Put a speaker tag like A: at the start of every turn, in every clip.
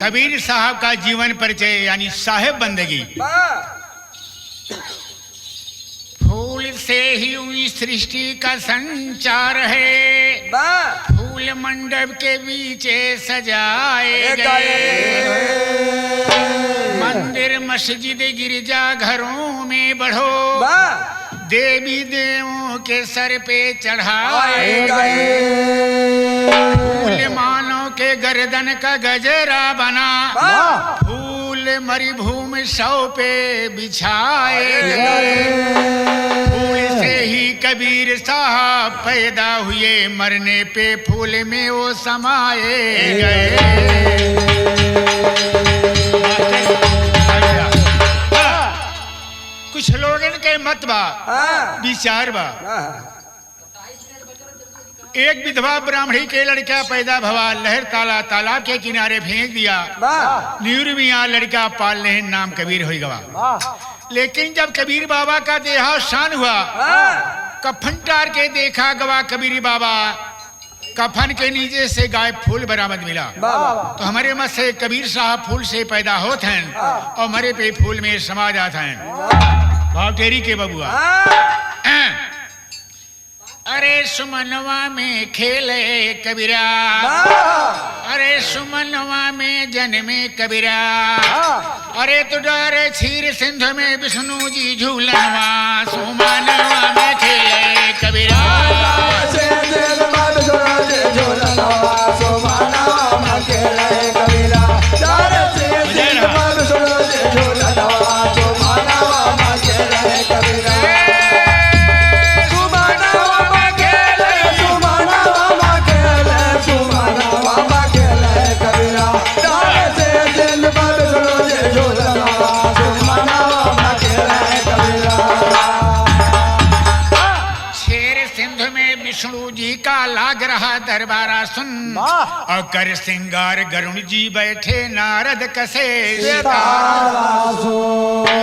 A: कबीर साहब का जीवन परिचय यानी साहेब बंदगी। फूल से ही हुई सृष्टि का संचार है, फूल मंडप के बीच सजाए गए। मंदिर मस्जिद गिरजा घरों में बढ़ो, देवी देवों के सर पे चढ़ाए गए। फूल मानव के गर्दन का गजरा बना, फूल मरुभूमि सौ पे बिछाए गए। फूल से ही कबीर साहब पैदा हुए, मरने पे फूल में वो समाए गए। कुछ लोग इनके मत बा, विचार बा। एक विधवा ब्राह्मणी के लड़का पैदा भवा, लहर ताला तालाब के किनारे फेंक दिया। न्यूर मियाँ लड़का पाल ले, नाम कबीर हो गवा। लेकिन जब कबीर बाबा का देहावसान हुआ, कफन टार के देखा गवा कबीर बाबा, कफन के नीचे से गाय फूल बरामद मिला। तो हमारे मत से कबीर साहब फूल से पैदा होते हैं और मरे पे फूल में समा जाते हैं। भाव तेरी के बबुआ। अरे सुमनवा में खेले कबीरा, अरे सुमनवा में जन्मे कबीरा। अरे तो डरे क्षीर सिंध में विष्णु जी झूलनवा, सुमनवा में खेले कबीरा। विष्णु जी का लाग रहा दरबारा सुन, और कर सिंगार गरुण जी बैठे नारद कसे।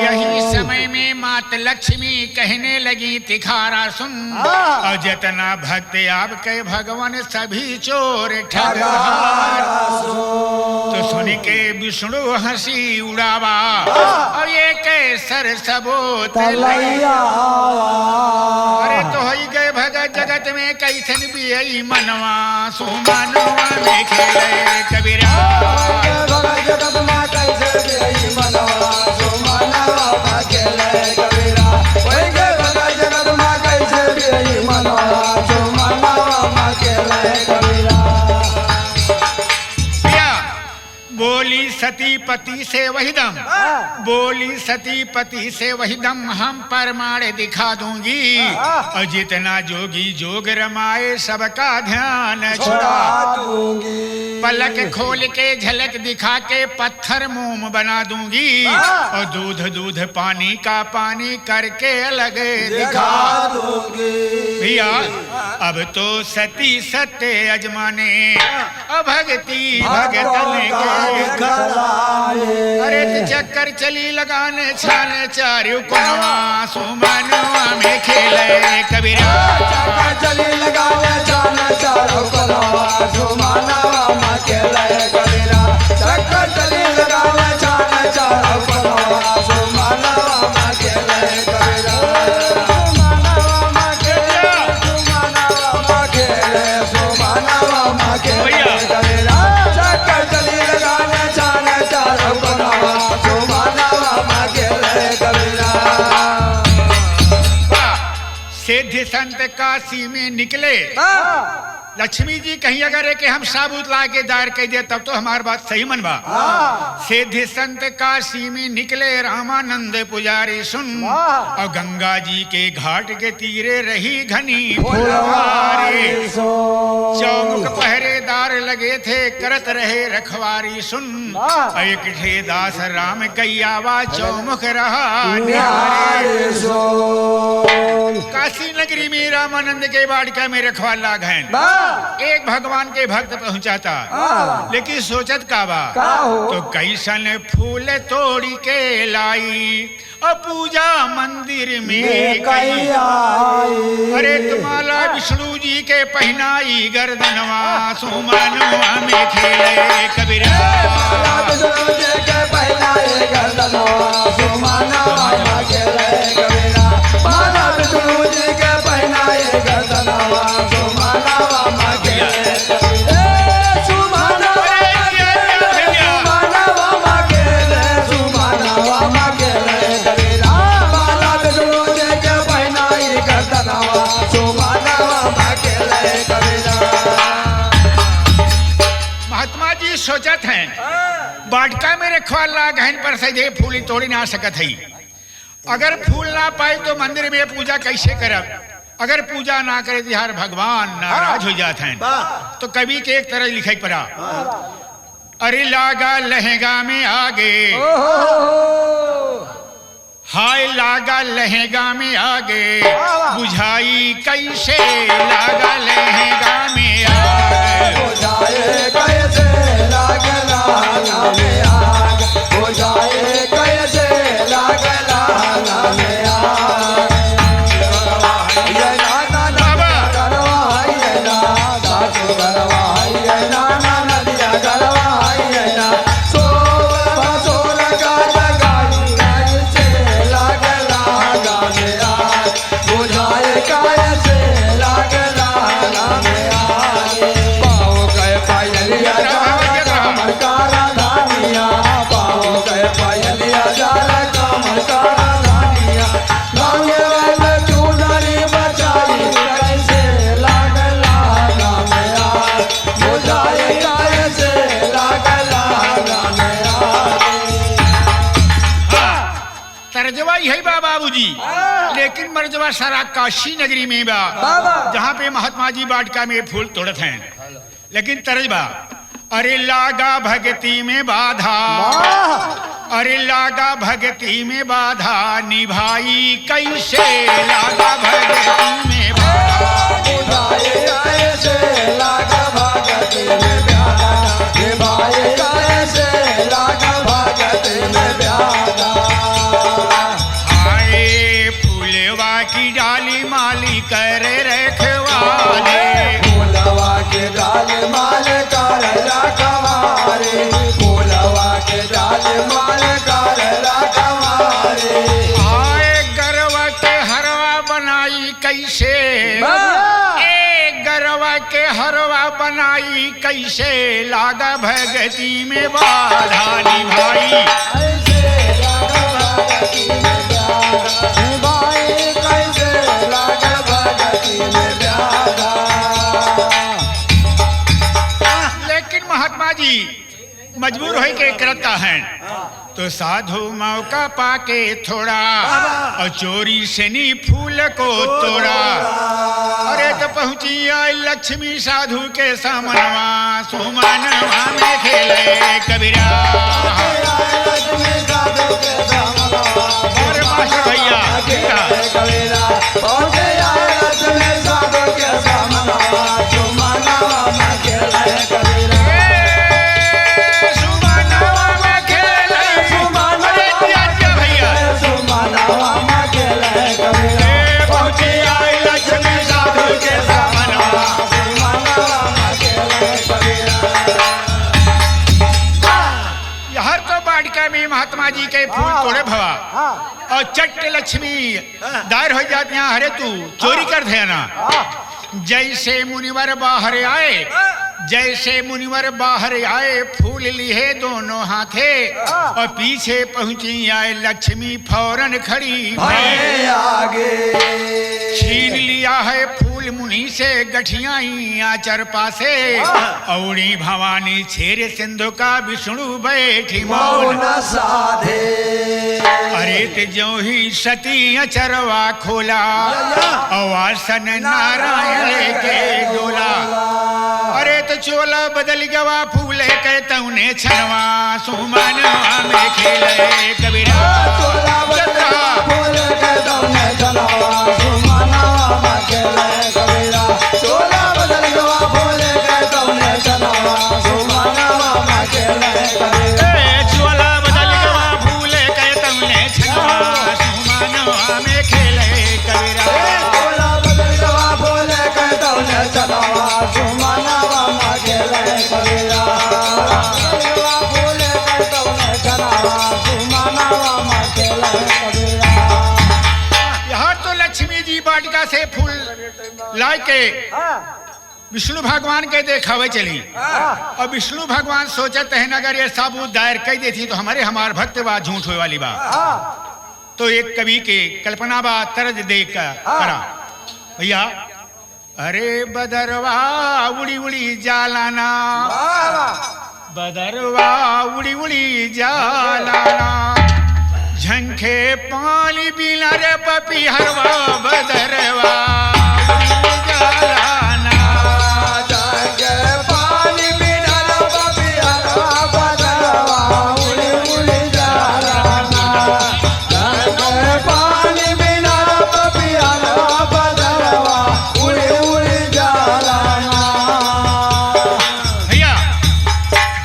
A: यही समय में मात लक्ष्मी कहने लगी तिखारा सुन, और जितना भक्त आपके भगवान सभी चोर ठगहार। तो सुन के विष्णु हंसी उड़ावा, और ये कैसर सबोत लैया। अरे तो ही गए भगत जगत में कैसन भी आई मनवा, सुमनवा में खेले कबीरा। जगत में कैसे भी आई मनवा, सुमनवा में खेले कबीरा। वही के भगत जगत में कैसे भी आई मनवा, सुमनवा में खेले कबीरा। बोली सती पति से वही दम, बोली सती पति से वही दम, हम परमाण दिखा दूंगी। और जितना जोगी जोग रमाए सबका ध्यान छुड़ा दूंगी। पलक खोल के झलक दिखा के पत्थर मोम बना दूंगी। और दूध दूध पानी का पानी करके अलग दिखा दूंगी। भैया अब तो सती सत्य अजमाने, भगती भगतन के। अरे चक्कर चली लगाने छाने चारू कुनवा, सुमनवा में खेले कबीरा। चक्कर चली लगाने छाने चारू कुनवा, सुमनवा में खेले कबीरा। चक्कर चली लगाने छाने चारू कुनवा, सुमनवा में खेले कबीरा। सुमनवा में खेले, सुमनवा में खेले, सुमनवा में खेले कबीरा। चक्कर चली लगाने सिद्ध संत काशी में निकले। लक्ष्मी जी कहीं अगर है कि हम साबुत ला के दायर कह दे तब तो हमारी बात सही मनवा। सिद्ध संत काशी में निकले रामानंद पुजारी सुन, और गंगा जी के घाट के तीरे रही घनी फुलवारी। चौमुख पहरेदार लगे थे करत रहे रखवारी सुन, एक ठेदास राम कैयावा चौमुख रहा निहारे। काशी नगरी में रामानंद के बाड़का में रखवाला घन एक भगवान के भक्त पहुंचाता, लेकिन सोचत काबा तो कैसन फूल तोड़ी के लाई और पूजा मंदिर में कई आई। अरे तुम्हारा विष्णु जी के पहनाई गर्दनवा, सुमनवा में खेले कबीरा। बाटका में रखवा ला गहन पर सजे फूल तोड़ी ना सकत है। अगर फूल ना पाए तो मंदिर में पूजा कैसे करब? अगर पूजा ना करे तो यार भगवान नाराज हो जाते हैं। तो कवि के एक तरह लिखाई पड़ा, अरे लागा लहंगा में आगे, हाय लागा लहंगा में आगे, बुझाई कैसे लागा लहंगा में आगे,
B: बुझाए कैसे लागा लहंगा में आगे, बुझाए कैसे लागा लहंगा में आगे।
A: बाबूजी, लेकिन मर्जवा सारा काशी नगरी में बा, जहाँ पे महात्मा जी बाटका में फूल तोड़त हैं। लेकिन तरजबा, अरे लागा भक्ति में बाधा, अरे लागा भक्ति में बाधा, निभाई कैसे लागा भक्ति में बाधा,
B: लागा भक्ति में बाधा, निभाई कैसे लागा भक्ति में बाधा।
A: की डाली माली करे रखवाले,
B: फूलवा के डाल माल कर रखवारे, फूलवा के डाल माल कर रखवारे।
A: आए गरवा के हरवा बनाई कैसे, गरवा के हरवा बनाई कैसे, लागा भगती में बाधा, निभाई मजबूर हो के करता है। तो साधु मौका पाके थोड़ा और चोरी से नी फूल को तोड़ा, अरे तो पहुंची आई लक्ष्मी साधु के सामनवा, सुमनवा में खेले कबीरा, और मास्टर भैया महात्मा जी के फूल तोड़े भवा और चट्ट लक्ष्मी दायर हो जाती हैं, हरे तू चोरी कर दे ना। जैसे मुनिवर बाहर आए, जैसे मुनिवर बाहर आए, फूल लिए दोनों हाथे और पीछे पहुंची आए लक्ष्मी फौरन खड़ी
B: आगे,
A: छीन लिया है फूल मुनि से गठियाई आचर पासे, औड़ी भवानी छेर सिंधु का विष्णु बैठी मौन
B: साधे।
A: अरे ते जो ही सती अचरवा खोला, अवासन नारायण के डोला, अरे तो चोला बदल गवा फूले के तौने छनवा, सुमनवा में खेले कबीरा,
B: चोला बदल फूल के तौने छनवा, सुमनवा में खेले कबीरा, चोला बदल गवा फूल के तौने छनवा, सुमनवा में खेले कबीरा,
A: चोला बदल गवा फूले के तौने छनवा, सुमनवा में खेले कबीरा,
B: चोला बदल गवा फूल के तौने छनवा, सुमनवा में खेले कबीरा, फूल के तौने छनवा, सुमनवा में खेले कबीरा।
A: यहाँ तो लक्ष्मी जी बाटिका से फूल ला के विष्णु भगवान के देखावे चली, और विष्णु भगवान सोचते हैं अगर ये साबुत दायर कर देती तो हमार भक्त बात झूठ हुए वाली बात। तो एक कवि के कल्पना बा तरज देख करा, भैया अरे बदरवा उड़ी उड़ी जालाना, बदरवा उड़ी उड़ी जालाना झंखे पानी बिना रे पपीहरवा बदरवा उड़ी जालाना
B: झंखे पानी बिना रे पपीहरवा बदरवा उड़ी उड़ी जालाना झंखे पानी बिना पपीहरवा बदरवा उड़ी उड़ी जालाना
A: भैया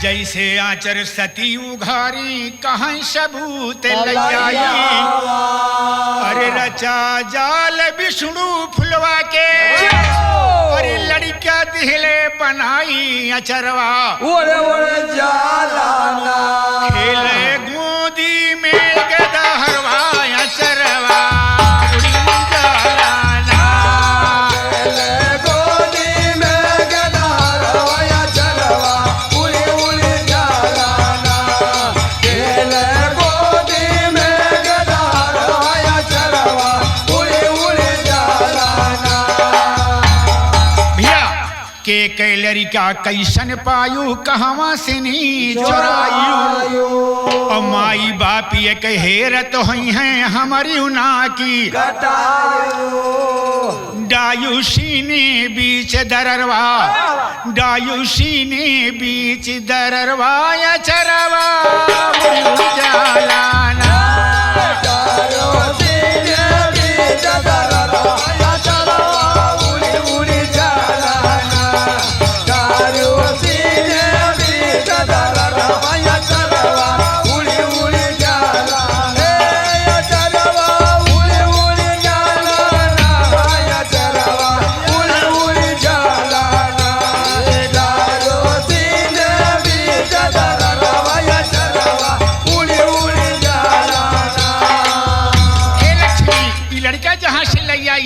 A: जैसे आचर सती उघारी कहाँ सबूत लैयाई अरे रचा जाल विष्णु फुलवा के अरे लड़का दिहले बनाई अचरवा
B: उड़े उड़े जालाना
A: खेले गोदी में गदा हरवा अचरवा उड़ी जालाना
B: खेले गोदी में गदा हरवा चरवा उड़ी उड़ी जालाना खेले गोदी में गदा हरवा चरवा उड़ी उड़ी जालाना
A: भैया के कैलरी का कैसन पायु कहवा से नी चोरायु और माई बाप ये कहेरत हुई हैं हमारी उना की डायुसी ने बीच दररवा डायुसी ने बीच दररवा या चरवा उड़ी जालाना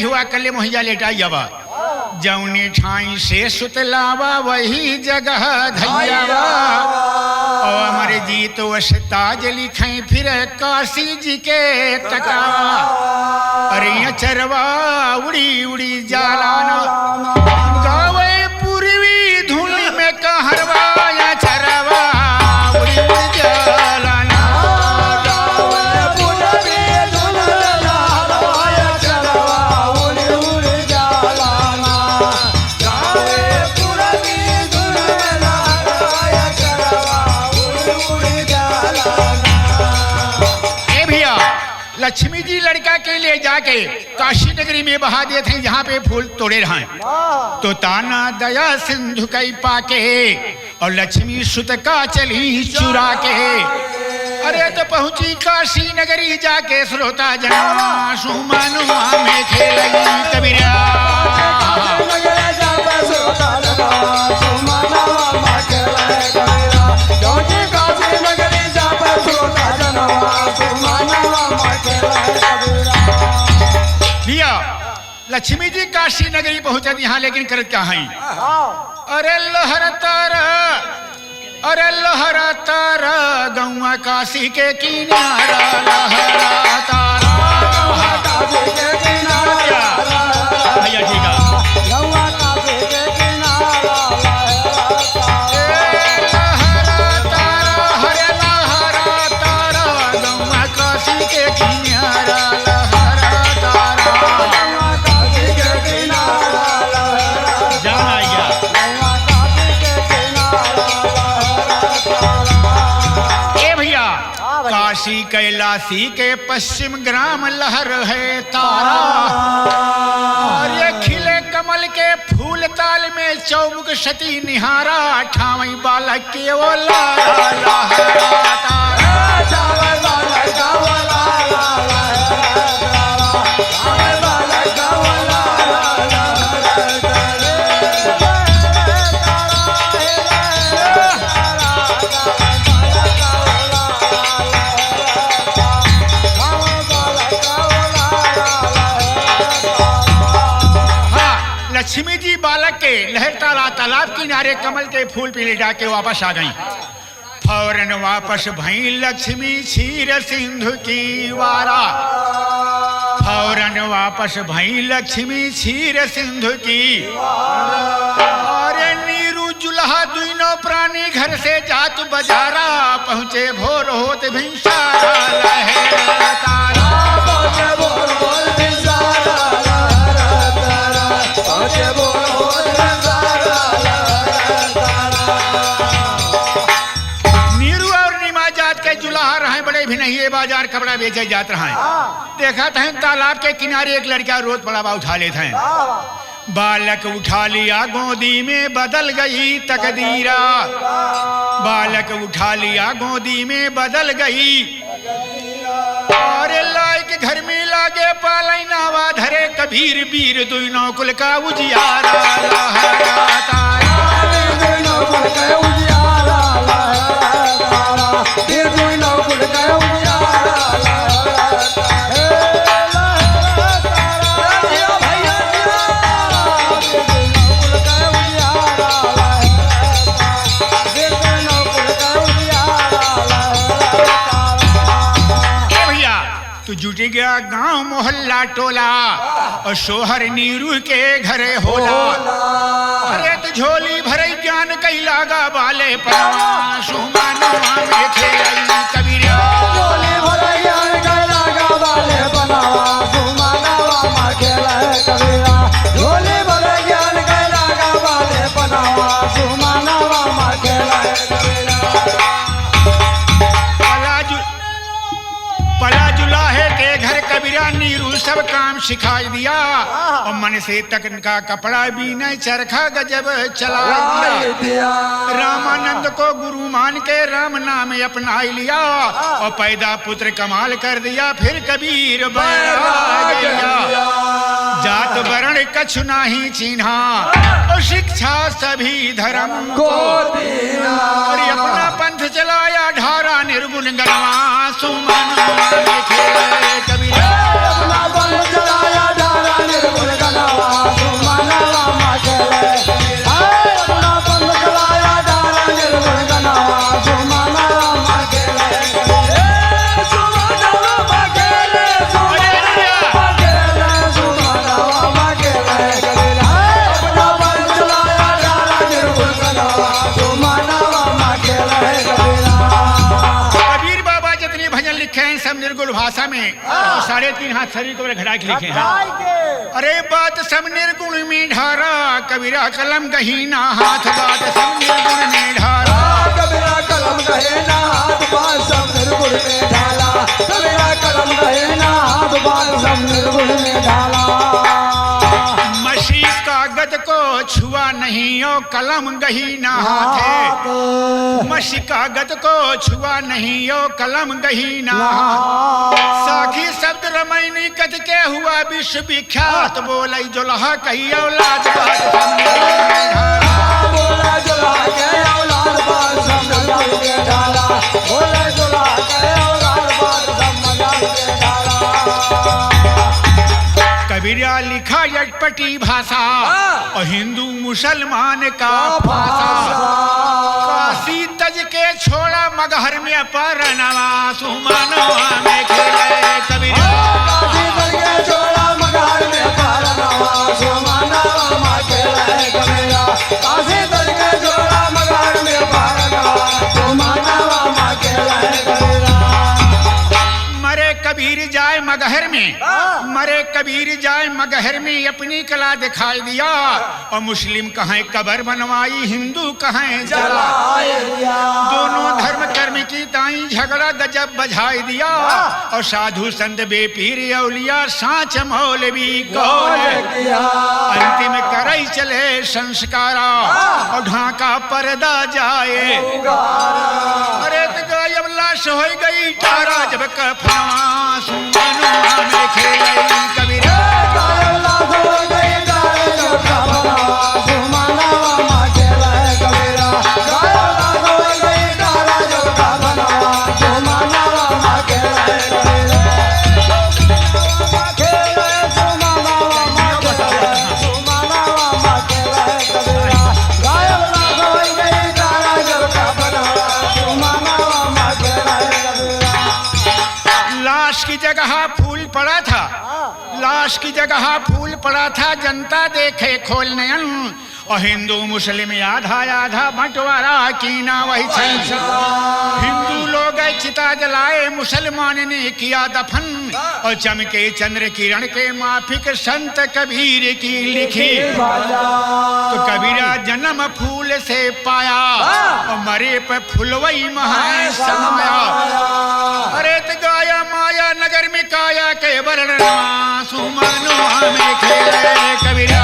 A: हुआ कले मोहिया लेटा जावा जौने ठाई से सुतलावा वही जगह धैयावा और हमारे जी तो ताज लिखे फिर काशी जी के तकावा अरे चरवा उड़ी उड़ी जालाना गावे पूर्वी धुन में कहरवा या चरवा उड़ी उड़ी जालाना लक्ष्मी जी लड़का के ले जाके काशी नगरी में बहा दिए थे जहाँ पे फूल तोड़े रहे तो ताना दया सिंधु कई पाके और लक्ष्मी सुत का चली चुरा के अरे तो पहुंची काशी नगरी जाके श्रोता जना सुमनुआ में खेलगी कबीरा भैया लक्ष्मी जी काशी नगरी पहुंचत यहाँ लेकिन करत क्या है अरे लहरा तारा गौआ काशी के किनारा लहरा तारा भैया ठीक है काशी कैलाशी के पश्चिम ग्राम लहर है तारा और ये खिले कमल के फूल ताल में चौमुख सती निहारा ठावई बालक के वो लाला लहरा तारा लक्ष्मी जी बालक के लहरता तालाब किनारे कमल के फूल पे ले जाके वापस आ गई फौरन वापस भई लक्ष्मी क्षीर सिंधु की वारा फौरन वापस भई लक्ष्मी क्षीर सिंधु की और नीरू जुल्हा दुनो प्राणी घर से जात बजारा पहुंचे भोर बोलत भिंसारा लहरातारा।
B: पहुँचे बोल बोल भिंसारा लहरातारा, पहुँचे बोल बोल भिंसारा लहरातारा।
A: नीरू और नीमा जात के जुलाहा रहे बड़े भी नहीं, ये बाजार कपड़ा बेचे जात रहे। देखा था तालाब के किनारे एक लड़का रोज पड़ावा उठा लेते हैं। बालक उठा लिया गोदी में बदल गई तकदीरा, बालक उठा लिया गोदी में बदल गई। और लायक घर में लागे पालई नावा धरे कबीर वीर दुई नौ कुल का उजियारा लहरातारा।
B: दुई नौ कुल का उजियारा लहरातारा, दुई नौ कुल का उजियारा लहरातारा।
A: तू जुट गया गांव मोहल्ला टोला और सोहर नीरू के घरे होला। अरे तू झोली भरे ज्ञान कई लागा बाले पनवा सुमनवा में खेलई कबीरा।
B: झोली भरे ज्ञान कई लागा बाले पनवा सुमनवा में खेलई कबीरा। झोली भरे ज्ञान कई लागा बाले पनवा सुमनवा में खेलई कबीरा।
A: पला जुलाहे के घर कबीरा नीरू सब काम सिखाई दिया और मन से तक का कपड़ा भी नहीं चरखा गजब चला दिया। रामानंद को गुरु मान के राम नाम अपना लिया और पैदा पुत्र कमाल कर दिया। फिर कबीर बैराग गया, जात वर्ण कछु नाही चिन्हा और शिक्षा सभी धर्म को दीना। और अपना पंथ चलाया ढारा निर्गुण गणवा सुमनवा में खेले कबीरा।
B: अपना पंथ चलाया ढारा निर्गुण गणवा सुमनवा में खेले। अपना पंथ चलाया ढारा निर्गुण गणवा सुमनवा में खेले। सुमनवा में खेले, सुमनवा में खेले, सुमनवा में खेले कबीरा। अपना पंथ चलाया ढारा निर्गुण गणवा सुमनवा में खेले कबीरा।
A: कबीर बाबा जितने भजन लिखे हैं सब निर्गुण भाषा में, 3.5 हाथ शरीर को घड़ा के लिखे हैं। अरे बात सब निर्गुण में ढारा कबीरा कलम गहीना हाथ, बात सब निर्गुण में ढारा।
B: कबीरा कलम गहे ना हाथ, बात सब निर्गुण में ढाला। कबीरा कलम गहे ना हाथ, बात सब निर्गुण में ढाला।
A: मसी कागज को छुआ नहीं ओ कलम गहीना हाथ है। मसी कागज को छुआ नहीं ओ कलम गहीना हाथ। साखी शब्द रमैनी कद के हुआ विश्व विख्यात, बोलई जोलहा कही औलाद बात सब निर्गुण में ढाला।
B: बोला जोला के औलाद बात सब निर्गुण में ढाला। बोला जोला के औलाद बात सब निर्गुण में ढाला।
A: कबीरा लिखा यटपटी भाषा और हिंदू मुसलमान का भाषा। काशी तज के छोड़ा मगहर में परनवा सुमनवा में खेले कबीरा।
B: काशी तज के छोड़ा मगहर में परनवा सुमनवा में खेले कबीरा। काशी तज के छोड़ा मगहर में परनवा सुमनवा में खेले कबीरा।
A: मरे कबीर जाए मगहर में, मरे कबीर जाए मगहर में अपनी कला दिखाई दिया। और मुस्लिम कहें कबर बनवाई, हिंदू कहें जलाए दिया। दोनों धर्म कर्म की ताई झगड़ा गजब बजाई दिया। और साधु संत बेपीर औलिया सांच मौलवी कौन अंतिम करई चले संस्कारा और ढाका पर्दा जाए। अरे गायब लाश हो गई तारा जब कफना सुमनवा में खेले कबीरा।
B: गायब लाश हो गई तारा जब कफना सुमनवा में खेले कबीरा। गायब लाश हो गई तारा जब कफना सुमनवा में खेले कबीरा। खेले सुमनवा में खेले, सुमनवा में खेले कबीरा। गायब लाश हो गई तारा जब कफना सुमनवा में खेले कबीरा।
A: लाश की जगह फूल पड़ा था, लाश की जगह फूल पड़ा था। जनता देखे खोल नयन और हिंदू मुस्लिम आधा आधा बंटवारा कीना वही हिंदू लोग चिता जिंदा जलाए मुसलमान ने किया दफन, और चमके चंद्र किरण के माफिक संत कबीर की लिखी। तो कबीरा जन्म फूल से पाया, और मरे पे फुलवई महा समाया। अरे तो गाया माया नगर में काया के वर्ण सुमनो में खेले कबीरा।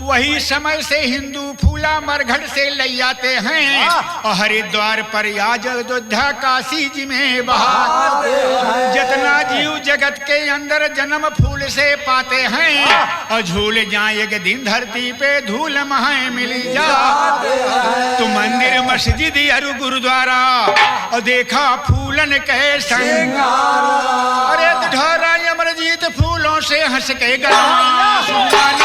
A: वही समय से हिंदू फूला मरघट से ले आते हैं, और हरिद्वार पर याज अयोध्या काशी जी में बहा। जितना जीव जगत के अंदर जन्म फूल से पाते हैं, और झूल जाए एक दिन धरती पे धूल महाए मिली जा। तो मंदिर मस्जिद और गुरुद्वारा, और देखा फूलन के संग। अरे ढोरा अमरजीत फूलों से हंस के गया